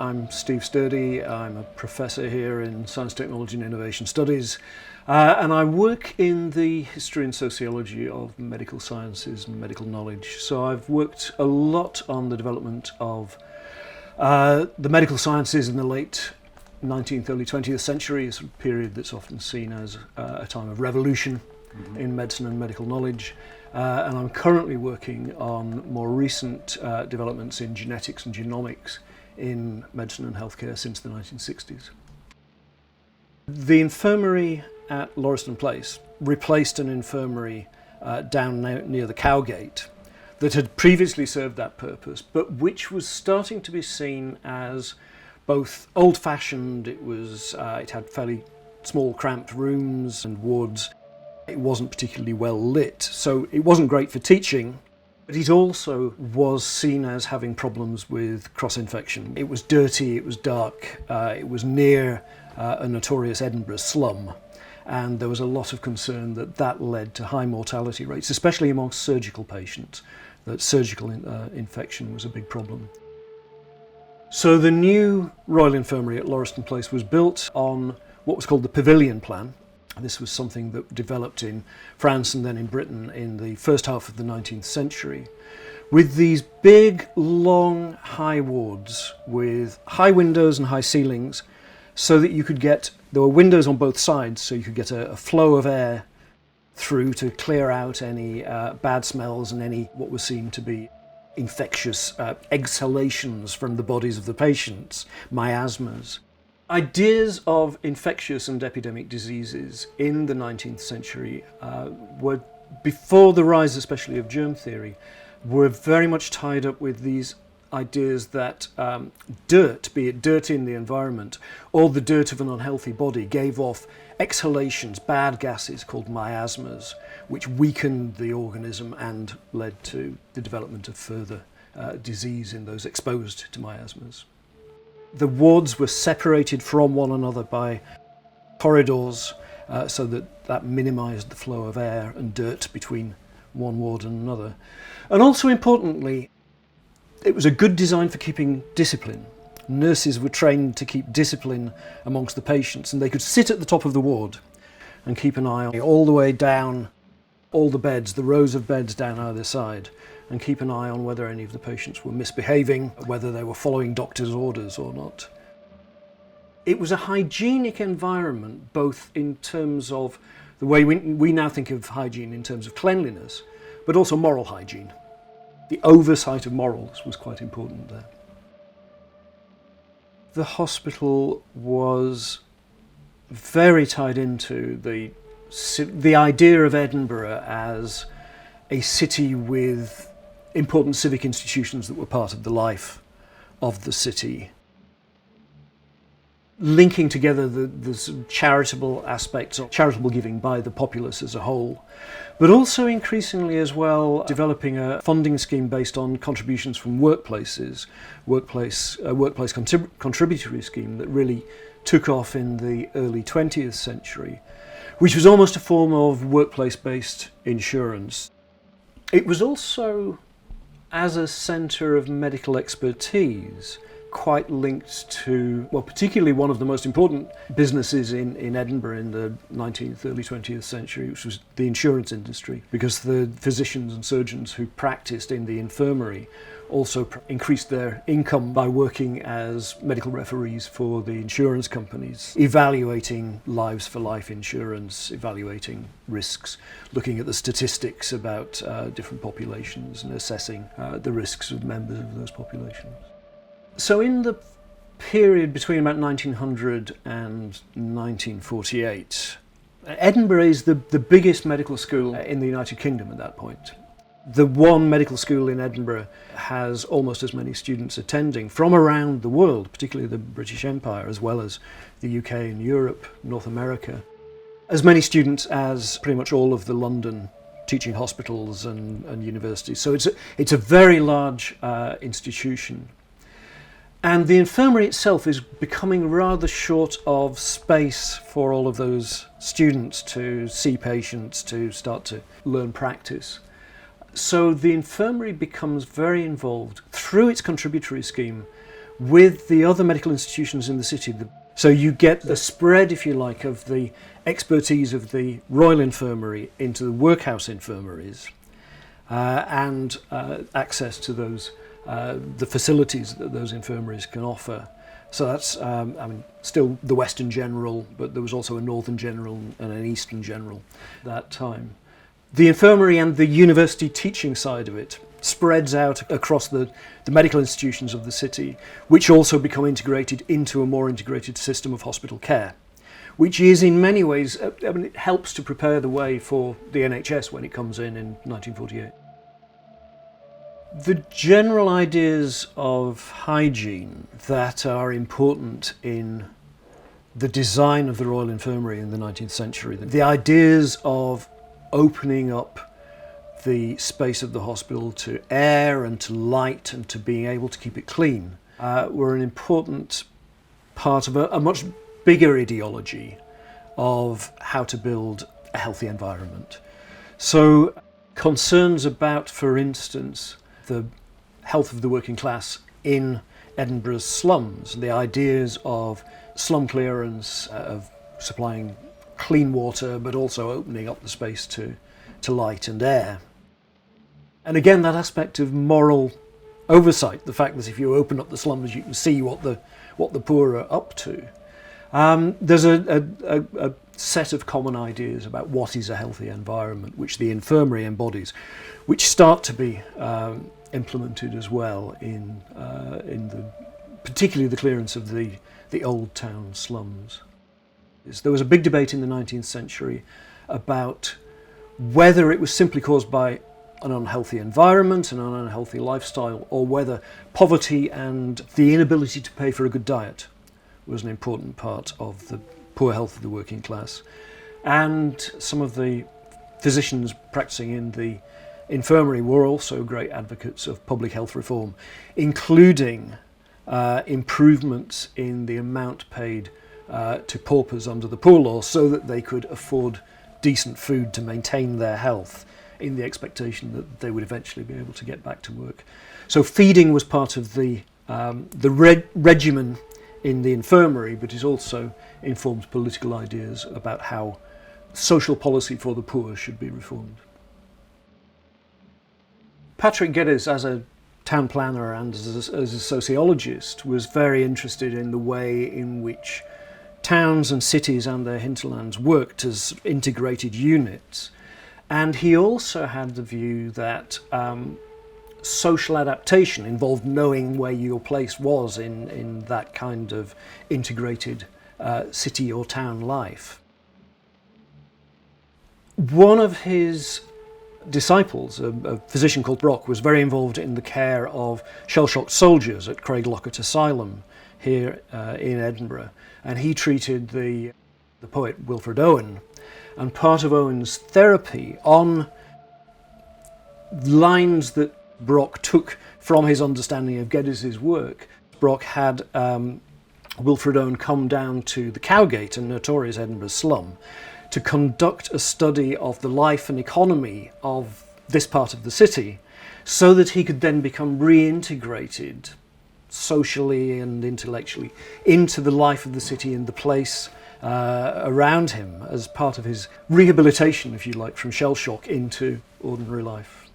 I'm Steve Sturdy. I'm a professor here in Science, Technology and Innovation Studies, and I work in the history and sociology of medical sciences and medical knowledge. So I've worked a lot on the development of the medical sciences in the late 19th, early 20th century, a sort of period that's often seen as a time of revolution in medicine and medical knowledge. And I'm currently working on more recent developments in genetics and genomics in medicine and healthcare since the 1960s. The infirmary at Lauriston Place replaced an infirmary down near the Cowgate that had previously served that purpose, but which was starting to be seen as both old-fashioned. It had fairly small, cramped rooms and wards. It wasn't particularly well lit, so it wasn't great for teaching, but it also was seen as having problems with cross-infection. It was dirty, it was dark, it was near a notorious Edinburgh slum, and there was a lot of concern that that led to high mortality rates, especially amongst surgical patients, that surgical infection was a big problem. So the new Royal Infirmary at Lauriston Place was built on what was called the Pavilion Plan. This was something that developed in France and then in Britain in the first half of the 19th century, with these big, long, high wards with high windows and high ceilings, so that there were windows on both sides, so you could get a flow of air through to clear out any bad smells and any what was seen to be infectious exhalations from the bodies of the patients, miasmas. Ideas of infectious and epidemic diseases in the 19th century were, before the rise especially of germ theory, were very much tied up with these ideas that dirt, be it dirt in the environment or the dirt of an unhealthy body, gave off exhalations, bad gases called miasmas, which weakened the organism and led to the development of further disease in those exposed to miasmas. The wards were separated from one another by corridors so that minimised the flow of air and dirt between one ward and another. And also importantly, it was a good design for keeping discipline. Nurses were trained to keep discipline amongst the patients, and they could sit at the top of the ward and keep an eye on all the way down all the beds, the rows of beds down either side, and keep an eye on whether any of the patients were misbehaving, whether they were following doctor's orders or not. It was a hygienic environment, both in terms of the way we now think of hygiene in terms of cleanliness, but also moral hygiene. The oversight of morals was quite important there. The hospital was very tied into the idea of Edinburgh as a city with important civic institutions that were part of the life of the city, linking together the sort of charitable aspects of charitable giving by the populace as a whole, but also increasingly as well developing a funding scheme based on contributions from workplaces, a workplace contributory scheme that really took off in the early 20th century, which was almost a form of workplace-based insurance. It was also, as a centre of medical expertise, quite linked to, well, particularly one of the most important businesses in Edinburgh in the 19th, early 20th century, which was the insurance industry, because the physicians and surgeons who practiced in the infirmary also increased their income by working as medical referees for the insurance companies, evaluating lives for life insurance, evaluating risks, looking at the statistics about different populations and assessing the risks of members of those populations. So in the period between about 1900 and 1948, Edinburgh is the biggest medical school in the United Kingdom at that point. The one medical school in Edinburgh has almost as many students attending from around the world, particularly the British Empire, as well as the UK and Europe, North America. As many students as pretty much all of the London teaching hospitals and universities. So it's a very large institution. And the infirmary itself is becoming rather short of space for all of those students to see patients, to start to learn practice. So the infirmary becomes very involved through its contributory scheme with the other medical institutions in the city. So you get the spread, if you like, of the expertise of the Royal Infirmary into the workhouse infirmaries, and access to those the facilities that those infirmaries can offer. So that's, still the Western General, but there was also a Northern General and an Eastern General that time. The infirmary and the university teaching side of it spreads out across the medical institutions of the city, which also become integrated into a more integrated system of hospital care, which is in many ways, it helps to prepare the way for the NHS when it comes in 1948. The general ideas of hygiene that are important in the design of the Royal Infirmary in the 19th century, the ideas of opening up the space of the hospital to air and to light and to being able to keep it clean, were an important part of a much bigger ideology of how to build a healthy environment. So concerns about, for instance, the health of the working class in Edinburgh's slums, the ideas of slum clearance, of supplying clean water, but also opening up the space to light and air. And again, that aspect of moral oversight, the fact that if you open up the slums, you can see what the poor are up to. There's a set of common ideas about what is a healthy environment, which the infirmary embodies, which start to be implemented as well in particularly the clearance of the old town slums. There was a big debate in the 19th century about whether it was simply caused by an unhealthy environment and an unhealthy lifestyle, or whether poverty and the inability to pay for a good diet was an important part of the poor health of the working class. And some of the physicians practicing in the infirmary were also great advocates of public health reform, including improvements in the amount paid to paupers under the Poor Law, so that they could afford decent food to maintain their health, in the expectation that they would eventually be able to get back to work. So feeding was part of the regimen in the infirmary, but it also informed political ideas about how social policy for the poor should be reformed. Patrick Geddes, as a town planner and as a sociologist, was very interested in the way in which towns and cities and their hinterlands worked as integrated units. And he also had the view that social adaptation involved knowing where your place was in that kind of integrated city or town life. One of his disciples, a physician called Brock, was very involved in the care of shell-shocked soldiers at Craiglockett Asylum here in Edinburgh, and he treated the poet Wilfred Owen. And part of Owen's therapy, on lines that Brock took from his understanding of Geddes's work, Brock had Wilfred Owen come down to the Cowgate, a notorious Edinburgh slum, to conduct a study of the life and economy of this part of the city, so that he could then become reintegrated socially and intellectually into the life of the city and the place around him, as part of his rehabilitation, if you like, from shell shock into ordinary life.